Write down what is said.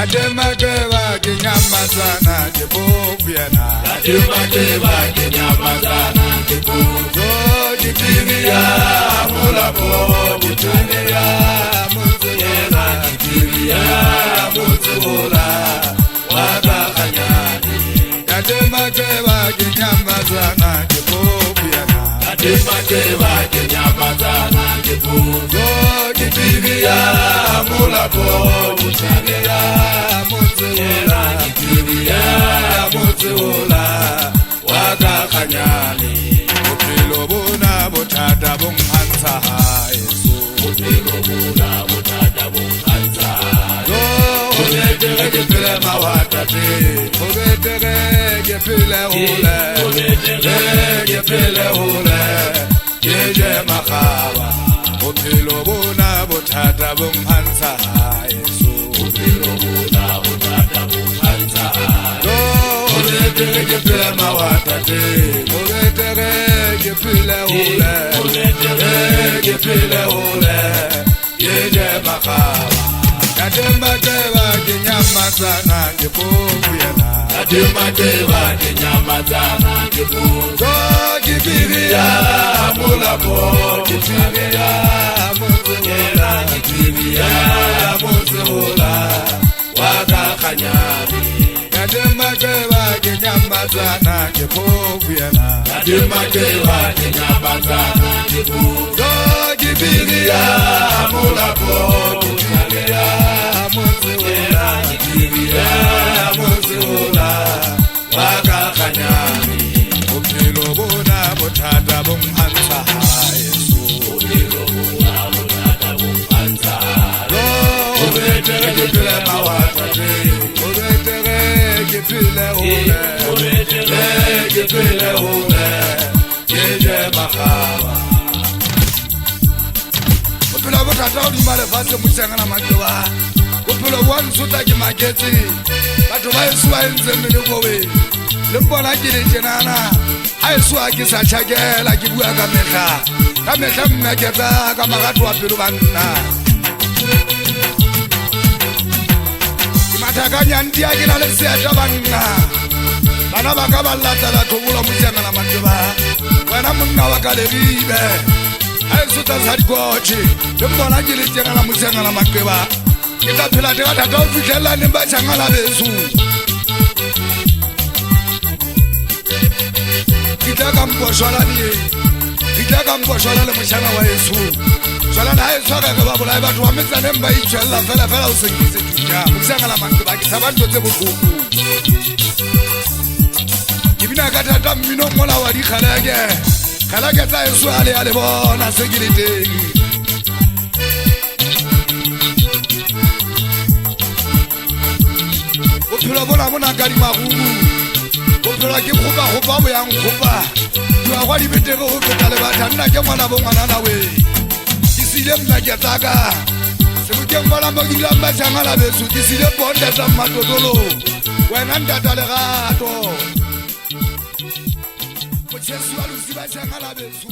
Ademakeba kinyamazana kibuvyana Ademakeba kinyamazana kibuzo Jitiria mulabo Jitiria muzuyera Jitiria muzula Wadakanyani Ademakeba kinyamazana kibuvyana Ademakeba kinyamazana kibuzo Jitiria mulabo Jitiria muzuyera Jitiria muzula Wadakanyani Upilo buna butata bunghansa Yesu Upilo buna butata bunghansa Ubetere gepile mawatate Ubetere gepile hule Ubetere gepile hule Yeje makhawa Upilo buna butata bunghansa Yesu Upilo buna butata bunghansa Ubetere gepile mawatate Ubetere gepile hule Ubetere gepile hule Yeje makhawa Ademakeba kinyamazana kibuvuyana Ademakeba kinyamazana kibuzo Kibiria mulabo Kibiria muzula Jitiria muzula Wadakanyani Ademakeba kinyamazana kibuvuyana Ademakeba kinyamazana kibuzo Kibiria mulabo Kibiria muzula Jitiria muzula Wadakanyani Upilo buna butata bunghansa Yesu Upilo buna butata bunghansa Ubetere gepile mawatate Ubetere gepile hule Ubetere gepile hule Yeje makhawa Upilo butata ulimale fase mchangana makiwa Upilo wansuta kimaketi Batu bayesuwa enzemele kowe Limbona kiri jenana Ayesuwa kisa chagela kibuwa kamekha Kamekha mmeketa kamakatu wapilu banna Kimatakanya ndia kina lesi ajabanna Bana baka balata la tubula mchanga na manjuba Wena munna wakalebibe Ayesuta zari kochi Limbona kiri jenana mchanga na manjuba Kita pila teka tata ufikela nimba changa la besu Kitaka mboshwala niye Kitaka mboshwala le mshana wa Yesu Shwala na Yesu akake babula ibatu wameza nemba ichwala fela usengize tuja Mshanga la manduba kisabanto te bukuku Ibina katata mino mola wadi khalage Khalage ta Yesu ale bona segirite Upilo bona mona gari magugu Upilo ki khuba bo yang khuba Dua kwa libete go feta le batana ke mwana bo mwana nawe Kisile mna ke taka Sebu ke mwana magila mbachanga la besu Kisile bonda sa matodolo Wena ndata le gato Mochesu alusi bachanga la besu